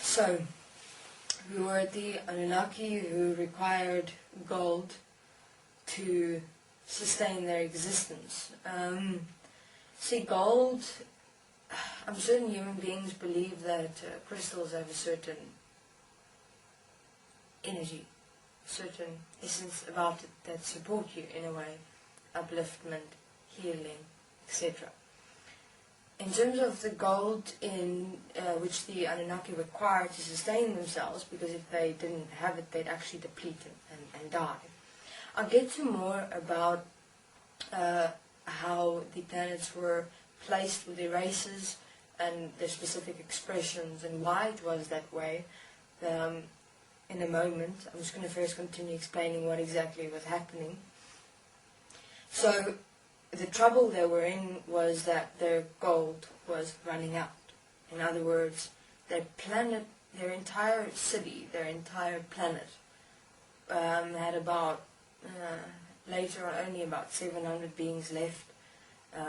So, we were the Annunaki who required gold to sustain their existence. See, gold, certain human beings believe that crystals have a certain energy, certain essence about it that support you in a way, upliftment, healing, etc. In terms of the gold in which the Annunaki required to sustain themselves, because if they didn't have it, they'd actually deplete and die. I'll get to more about how the planets were placed with their races and their specific expressions and why it was that way in a moment. I'm just going to first continue explaining what exactly was happening. So, the trouble they were in was that their gold was running out. In other words, their planet, their entire city, their entire planet had about, later on, only about 700 beings left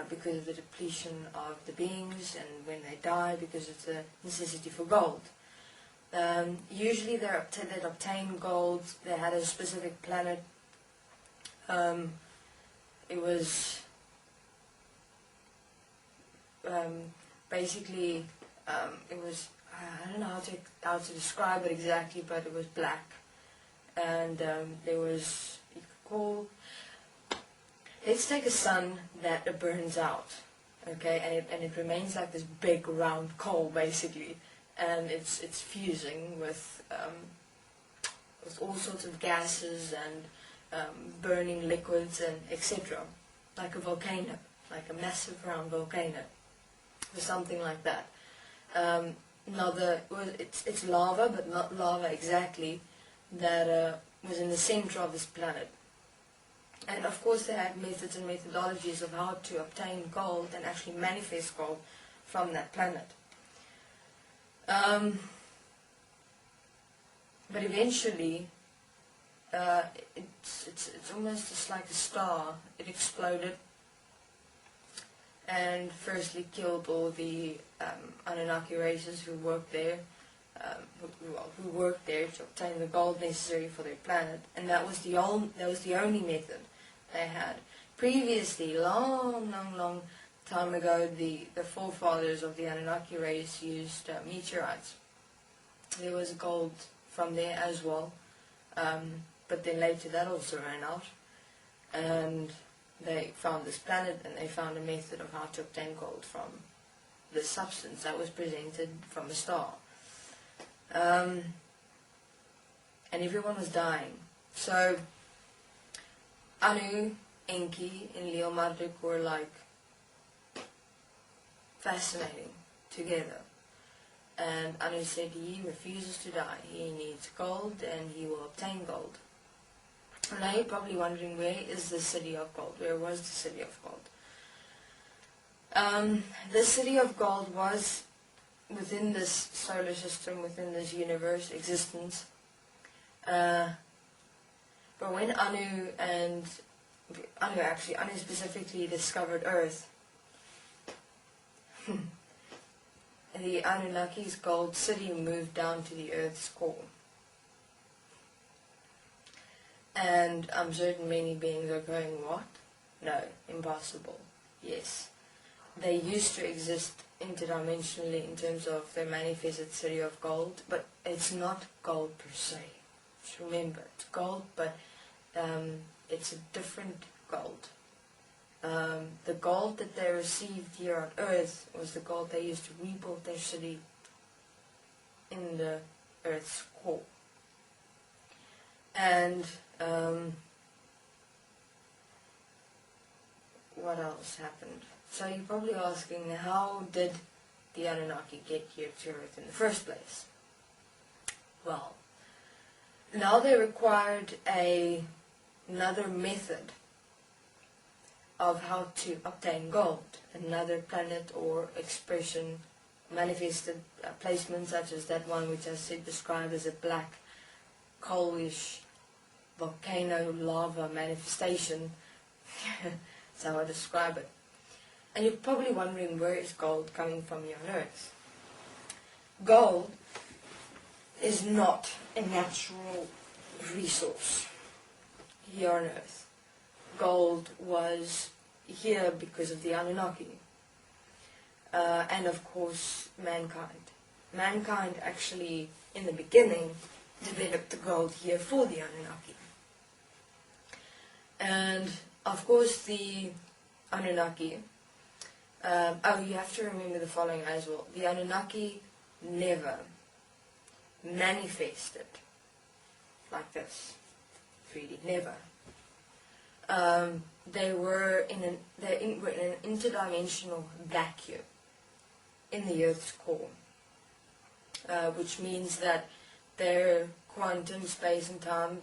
because of the depletion of the beings and when they die because of the necessity for gold. Usually they'd obtain gold, they had a specific planet. It was basically, it was, I don't know how to describe it exactly, but it was black. And there was, you could call, let's take a sun that burns out, okay, and it remains like this big round coal basically, and it's fusing with all sorts of gases and burning liquids and etc. Like a volcano, like a massive round volcano, or something like that. It's lava, but not lava exactly, that was in the center of this planet. And of course they had methods and methodologies of how to obtain gold and actually manifest gold from that planet. But eventually, it's almost just like a star. It exploded and firstly killed all the Annunaki races who worked there, who worked there to obtain the gold necessary for their planet, and that was the only method they had. Previously, long time ago, the forefathers of the Annunaki race used meteorites. There was gold from there as well, but then later that also ran out, and they found this planet and they found a method of how to obtain gold from the substance that was presented from a star. And everyone was dying. So Anu, Enki, and Leo Marduk were like fascinating together. And Anu said he refuses to die. He needs gold and he will obtain gold. And now you're probably wondering, where is the city of gold? Where was the city of gold? The city of gold was within this solar system, within this universe existence. But when Anu specifically discovered Earth, the Annunnaki's gold city moved down to the Earth's core. And I'm certain many beings are going, what? No, impossible. Yes. They used to exist interdimensionally in terms of their manifested city of gold, but it's not gold per se. Just remember, it's gold, but it's a different gold. The gold that they received here on Earth was the gold they used to rebuild their city in the Earth's core. And what else happened? So you're probably asking, how did the Annunaki get here to Earth in the first place? Well, now they required another method of how to obtain gold, another planet or expression, manifested placement such as that one which I said described as a black, coalish, volcano lava manifestation. That's how I describe it. And you're probably wondering, where is gold coming from here on Earth? gold is not a natural resource here on Earth. Gold was here because of the Annunaki. And of course, mankind. Mankind actually, in the beginning, developed the gold here for the Annunaki. And of course, the Annunaki, you have to remember the following as well. The Annunaki never manifested like this, 3D, never. They were in an interdimensional vacuum in the Earth's core, which means that they're quantum, space and time,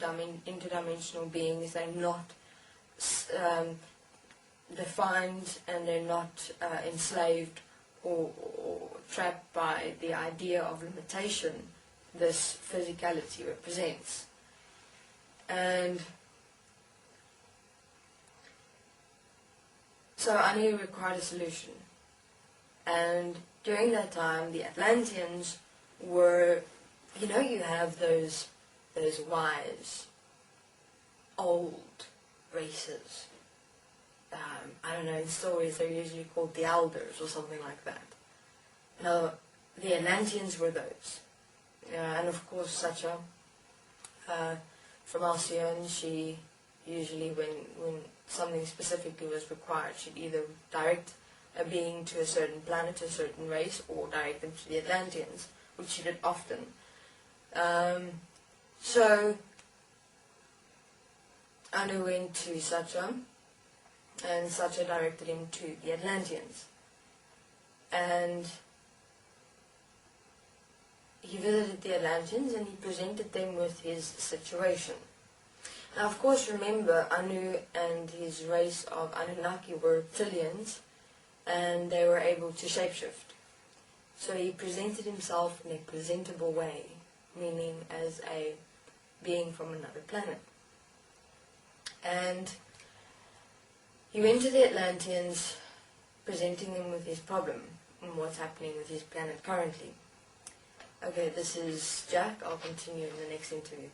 interdimensional beings. They're not defined, and they're not enslaved or trapped by the idea of limitation this physicality represents. And so Anu required a solution. And during that time, the Atlanteans were, you know, you have those wise, old races. I don't know, in stories they're usually called the elders or something like that. Now, the Atlanteans were those. And of course, Sacha, from Alcyone, she usually, when something specifically was required, she'd either direct a being to a certain planet, to a certain race, or direct them to the Atlanteans, which she did often. So, Anu went to Sacha, and Sacha directed him to the Atlanteans. And he visited the Atlanteans and he presented them with his situation. Now, of course, remember, Anu and his race of Annunaki were reptilians, and they were able to shapeshift. So he presented himself in a presentable way, meaning as a being from another planet. And he went to the Atlanteans, presenting them with his problem and what's happening with his planet currently. Okay, this is Jack. I'll continue in the next interview.